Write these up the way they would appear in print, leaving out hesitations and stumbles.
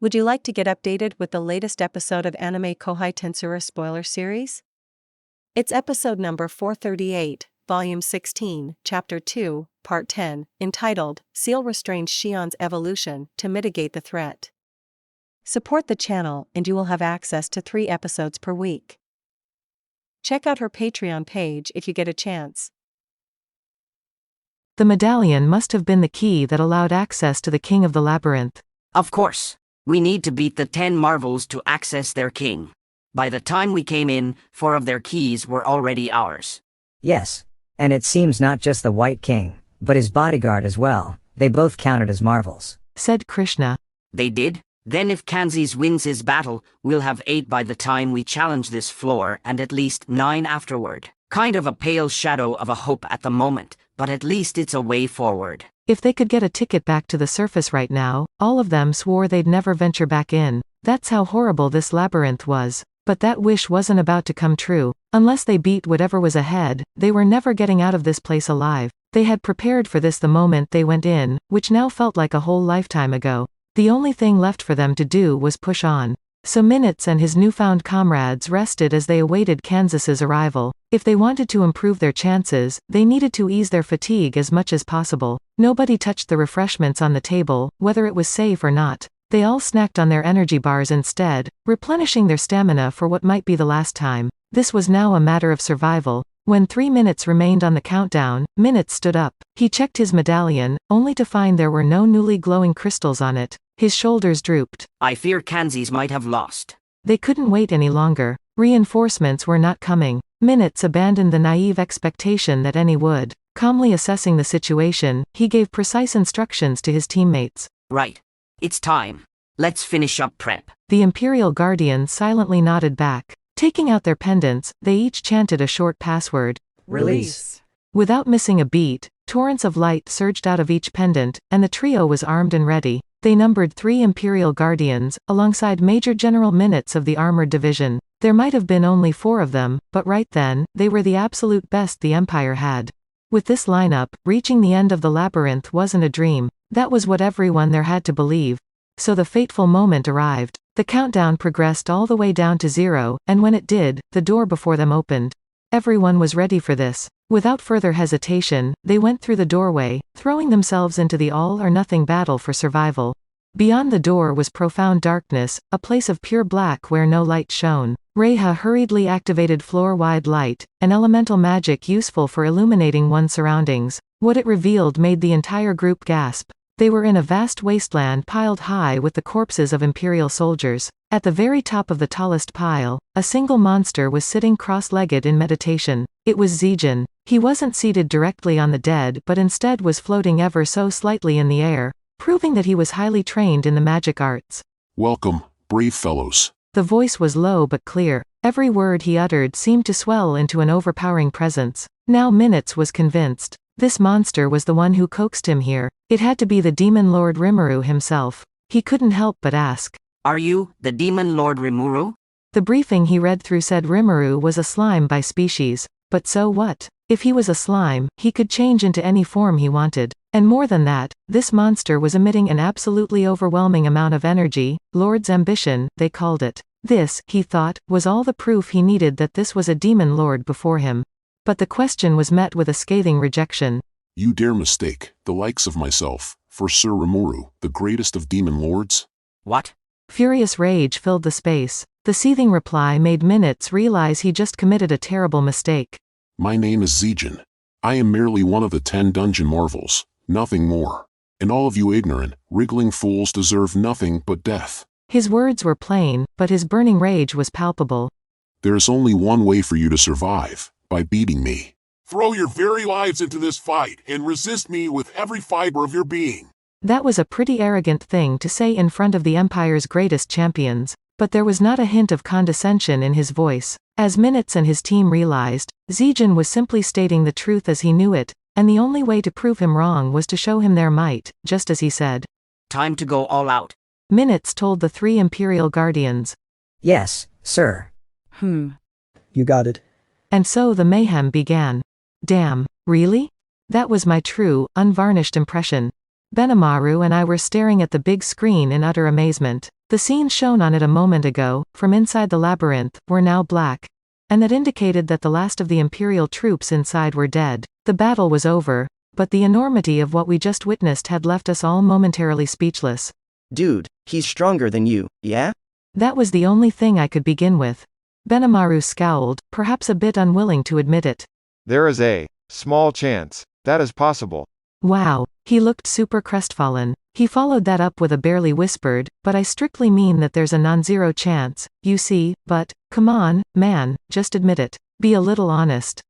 Would you like to get updated with the latest episode of AnimeKouhai Tensura spoiler series? It's episode number 438, Volume 16, Chapter 2, Part 10, entitled, Seal Restrains Shion's Evolution to Mitigate the Threat. Support the channel and you will have access to 3 episodes per week. Check out her Patreon page if you get a chance. The medallion must have been the key that allowed access to the King of the Labyrinth. Of course. We need to beat the 10 marvels to access their king. By the time we came in, 4 of their keys were already ours. Yes. And it seems not just the White King, but his bodyguard as well. They both counted as marvels, said Krishna. They did? Then if Kanzis wins his battle, we'll have 8 by the time we challenge this floor and at least 9 afterward. Kind of a pale shadow of a hope at the moment, but at least it's a way forward. If they could get a ticket back to the surface right now, all of them swore they'd never venture back in. That's how horrible this labyrinth was. But that wish wasn't about to come true. Unless they beat whatever was ahead, they were never getting out of this place alive. They had prepared for this the moment they went in, which now felt like a whole lifetime ago. The only thing left for them to do was push on. So Minutes and his newfound comrades rested as they awaited Kansas's arrival. If they wanted to improve their chances, they needed to ease their fatigue as much as possible. Nobody touched the refreshments on the table, whether it was safe or not. They all snacked on their energy bars instead, replenishing their stamina for what might be the last time. This was now a matter of survival. When 3 minutes remained on the countdown, Minutes stood up. He checked his medallion, only to find there were no newly glowing crystals on it. His shoulders drooped. I fear Kanzis might have lost. They couldn't wait any longer. Reinforcements were not coming. Minutes abandoned the naive expectation that any would. Calmly assessing the situation, he gave precise instructions to his teammates. Right. It's time. Let's finish up prep. The Imperial Guardians silently nodded back. Taking out their pendants, they each chanted a short password. Release. Without missing a beat, torrents of light surged out of each pendant, and the trio was armed and ready. They numbered 3 Imperial Guardians, alongside Major General Minutes of the Armored Division. There might have been only 4 of them, but right then, they were the absolute best the Empire had. With this lineup, reaching the end of the labyrinth wasn't a dream. That was what everyone there had to believe. So the fateful moment arrived. The countdown progressed all the way down to 0, and when it did, the door before them opened. Everyone was ready for this. Without further hesitation, they went through the doorway, throwing themselves into the all-or-nothing battle for survival. Beyond the door was profound darkness, a place of pure black where no light shone. Reiha hurriedly activated floor-wide light, an elemental magic useful for illuminating one's surroundings. What it revealed made the entire group gasp. They were in a vast wasteland piled high with the corpses of Imperial soldiers. At the very top of the tallest pile, a single monster was sitting cross-legged in meditation. It was Zegion. He wasn't seated directly on the dead but instead was floating ever so slightly in the air, proving that he was highly trained in the magic arts. Welcome, brave fellows. The voice was low but clear. Every word he uttered seemed to swell into an overpowering presence. Now Minutes was convinced. This monster was the one who coaxed him here. It had to be the Demon Lord Rimuru himself. He couldn't help but ask. Are you, the Demon Lord Rimuru? The briefing he read through said Rimuru was a slime by species. But so what? If he was a slime, he could change into any form he wanted. And more than that, this monster was emitting an absolutely overwhelming amount of energy. Lord's ambition, they called it. This, he thought, was all the proof he needed that this was a demon lord before him. But the question was met with a scathing rejection. You dare mistake the likes of myself for Sir Rimuru, the greatest of demon lords? What? Furious rage filled the space. The seething reply made Minutes realize he just committed a terrible mistake. My name is Zegion. I am merely one of the 10 dungeon marvels, nothing more. And all of you ignorant, wriggling fools deserve nothing but death. His words were plain, but his burning rage was palpable. There is only one way for you to survive. By beating me. Throw your very lives into this fight and resist me with every fiber of your being. That was a pretty arrogant thing to say in front of the Empire's greatest champions, but there was not a hint of condescension in his voice. As Minutes and his team realized, Zegion was simply stating the truth as he knew it, and the only way to prove him wrong was to show him their might, just as he said. Time to go all out. Minutes told the 3 Imperial Guardians. Yes, sir. You got it. And so the mayhem began. Damn, really? That was my true, unvarnished impression. Benimaru and I were staring at the big screen in utter amazement. The scenes shown on it a moment ago, from inside the labyrinth, were now black. And that indicated that the last of the Imperial troops inside were dead. The battle was over, but the enormity of what we just witnessed had left us all momentarily speechless. Dude, he's stronger than you, yeah? That was the only thing I could begin with. Benimaru scowled, perhaps a bit unwilling to admit it. There is a small chance that is possible. Wow, he looked super crestfallen. He followed that up with a barely whispered, but I strictly mean that there's a non-zero chance, you see, but, come on, man, just admit it. Be a little honest.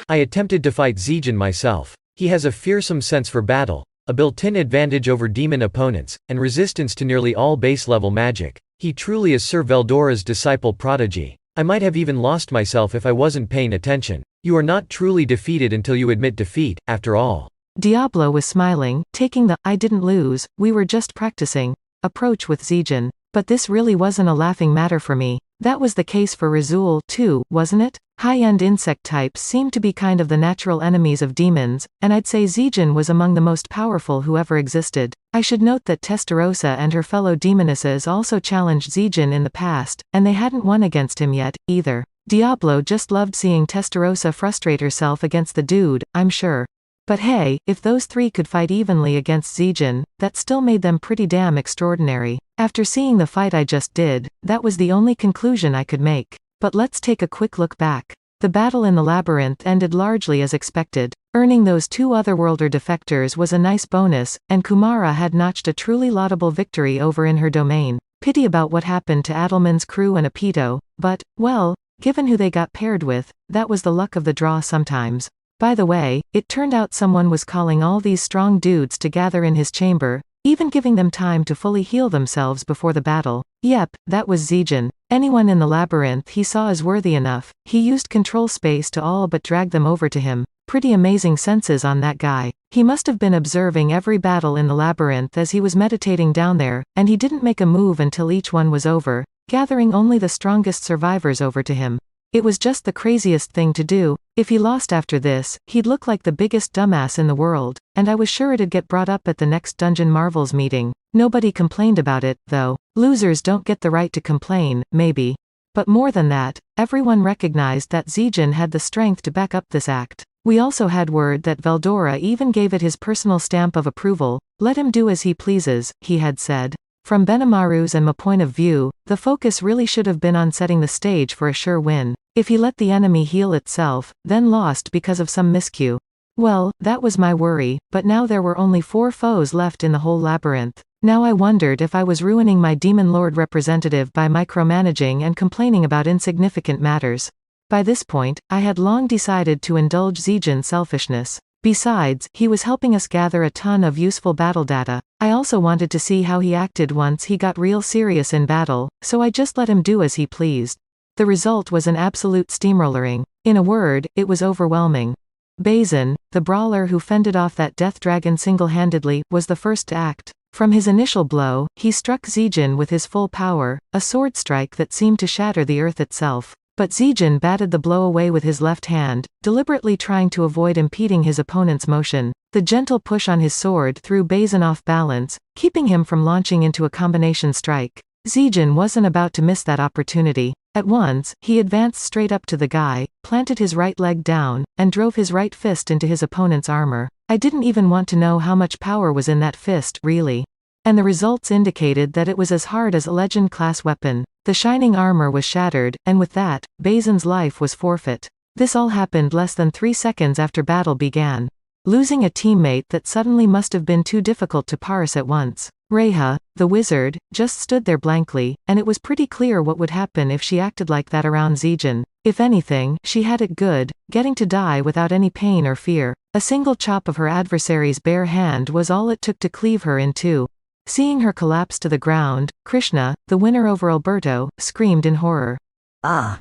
I attempted to fight Zegion myself. He has a fearsome sense for battle, a built-in advantage over demon opponents, and resistance to nearly all base-level magic. He truly is Sir Veldora's disciple prodigy. I might have even lost myself if I wasn't paying attention. You are not truly defeated until you admit defeat, after all. Diablo was smiling, taking the "I didn't lose, we were just practicing" approach with Zegion. But this really wasn't a laughing matter for me. That was the case for Rizul, too, wasn't it? High-end insect types seem to be kind of the natural enemies of demons, and I'd say Zegion was among the most powerful who ever existed. I should note that Testarossa and her fellow demonesses also challenged Zegion in the past, and they hadn't won against him yet, either. Diablo just loved seeing Testarossa frustrate herself against the dude, I'm sure. But hey, if those three could fight evenly against Zegion, that still made them pretty damn extraordinary. After seeing the fight I just did, that was the only conclusion I could make. But let's take a quick look back. The battle in the labyrinth ended largely as expected. Earning those two otherworlder defectors was a nice bonus, and Kumara had notched a truly laudable victory over in her domain. Pity about what happened to Adelman's crew and Apito, but, well, given who they got paired with, that was the luck of the draw sometimes. By the way, it turned out someone was calling all these strong dudes to gather in his chamber, even giving them time to fully heal themselves before the battle. Yep, that was Zegion. Anyone in the labyrinth he saw as worthy enough, he used control space to all but drag them over to him. Pretty amazing senses on that guy. He must have been observing every battle in the labyrinth as he was meditating down there, and he didn't make a move until each one was over, gathering only the strongest survivors over to him. It was just the craziest thing to do. If he lost after this, he'd look like the biggest dumbass in the world, and I was sure it'd get brought up at the next Dungeon Marvels meeting. Nobody complained about it, though. Losers don't get the right to complain, maybe. But more than that, everyone recognized that Zegion had the strength to back up this act. We also had word that Veldora even gave it his personal stamp of approval. Let him do as he pleases, he had said. From Benimaru's and my point of view, the focus really should have been on setting the stage for a sure win. If he let the enemy heal itself, then lost because of some miscue. Well, that was my worry, but now there were only 4 foes left in the whole labyrinth. Now I wondered if I was ruining my Demon Lord representative by micromanaging and complaining about insignificant matters. By this point, I had long decided to indulge Zegion's selfishness. Besides, he was helping us gather a ton of useful battle data. I also wanted to see how he acted once he got real serious in battle, so I just let him do as he pleased. The result was an absolute steamrollering. In a word, it was overwhelming. Bazin, the brawler who fended off that death dragon single-handedly, was the first to act. From his initial blow, he struck Zegion with his full power, a sword strike that seemed to shatter the earth itself. But Zegion batted the blow away with his left hand, deliberately trying to avoid impeding his opponent's motion. The gentle push on his sword threw Bazin off balance, keeping him from launching into a combination strike. Zegion wasn't about to miss that opportunity. At once, he advanced straight up to the guy, planted his right leg down, and drove his right fist into his opponent's armor. I didn't even want to know how much power was in that fist, really. And the results indicated that it was as hard as a legend-class weapon. The shining armor was shattered, and with that, Bazin's life was forfeit. This all happened less than 3 seconds after battle began. Losing a teammate that suddenly must have been too difficult to parse at once. Reiha, the wizard, just stood there blankly, and it was pretty clear what would happen if she acted like that around Zegion. If anything, she had it good, getting to die without any pain or fear. A single chop of her adversary's bare hand was all it took to cleave her in two. Seeing her collapse to the ground, Krishna, the winner over Alberto, screamed in horror. Ah.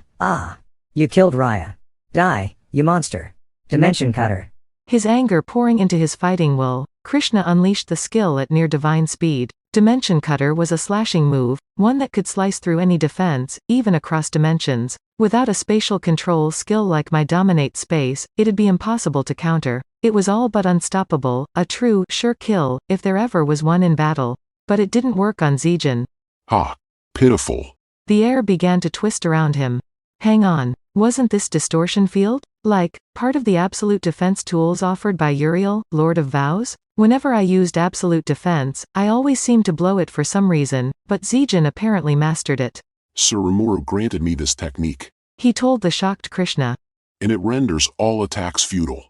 You killed Raya. Die, you monster. Dimension Cutter. His anger pouring into his fighting will, Krishna unleashed the skill at near divine speed. Dimension Cutter was a slashing move, one that could slice through any defense, even across dimensions. Without a spatial control skill like my Dominate Space, it'd be impossible to counter. It was all but unstoppable, a true, sure kill, if there ever was one in battle. But it didn't work on Zegion. Ha! Pitiful. The air began to twist around him. Hang on, wasn't this distortion field? Like, part of the absolute defense tools offered by Uriel, Lord of Vows? Whenever I used absolute defense, I always seemed to blow it for some reason, but Zegion apparently mastered it. Sir Rimuru granted me this technique. He told the shocked Krishna. And it renders all attacks futile.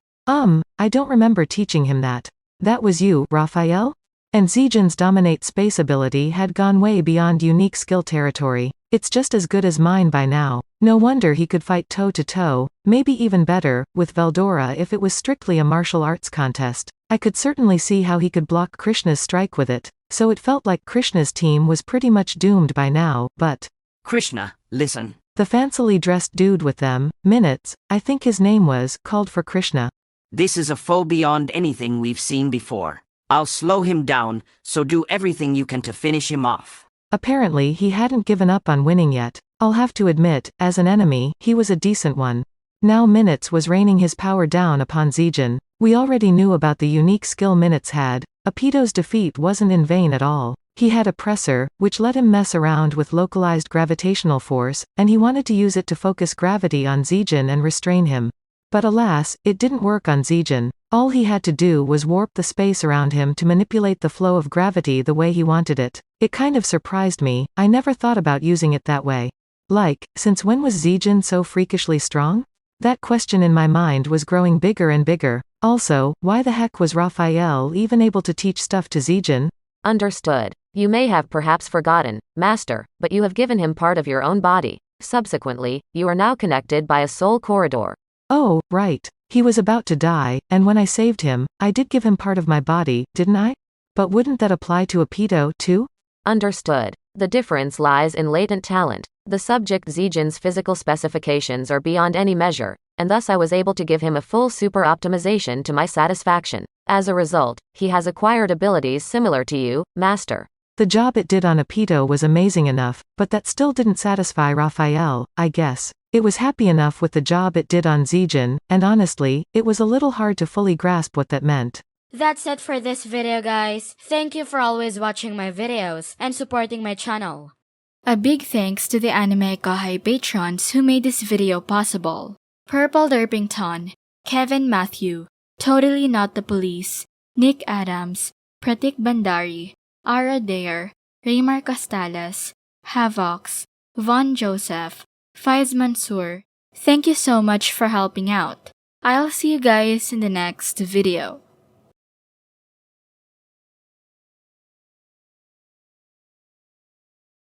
I don't remember teaching him that. That was you, Raphael? And Zegion's dominate space ability had gone way beyond unique skill territory. It's just as good as mine by now. No wonder he could fight toe-to-toe, maybe even better, with Veldora if it was strictly a martial arts contest. I could certainly see how he could block Krishna's strike with it, so it felt like Krishna's team was pretty much doomed by now, but… Krishna, listen. The fancily dressed dude with them, minutes, I think his name was, called for Krishna. This is a foe beyond anything we've seen before. I'll slow him down, so do everything you can to finish him off. Apparently he hadn't given up on winning yet. I'll have to admit, as an enemy, he was a decent one. Now Minutes was raining his power down upon Zegion. We already knew about the unique skill Minutes had. Apito's defeat wasn't in vain at all. He had Oppressor, which let him mess around with localized gravitational force, and he wanted to use it to focus gravity on Zegion and restrain him. But alas, it didn't work on Zegion. All he had to do was warp the space around him to manipulate the flow of gravity the way he wanted it. It kind of surprised me, I never thought about using it that way. Like, since when was Zegion so freakishly strong? That question in my mind was growing bigger and bigger. Also, why the heck was Raphael even able to teach stuff to Zegion? Understood. You may have perhaps forgotten, Master, but you have given him part of your own body. Subsequently, you are now connected by a soul corridor. Oh, right. He was about to die, and when I saved him, I did give him part of my body, didn't I? But wouldn't that apply to Apito, too? Understood. The difference lies in latent talent. The subject Zegion's physical specifications are beyond any measure, and thus I was able to give him a full super optimization to my satisfaction. As a result, he has acquired abilities similar to you, Master. The job it did on Apito was amazing enough, but that still didn't satisfy Raphael, I guess. It was happy enough with the job it did on Zegion, and honestly, it was a little hard to fully grasp what that meant. That's it for this video, guys. Thank you for always watching my videos and supporting my channel. A big thanks to the AnimeKouhai patrons who made this video possible. Purple Derpington, Kevin Matthew, Totally Not the Police, Nick Adams, Pratik Bandari, Ara Dare, Raymar Costales, Havox, Von Joseph, Faiz Mansour. Thank you so much for helping out. I'll see you guys in the next video.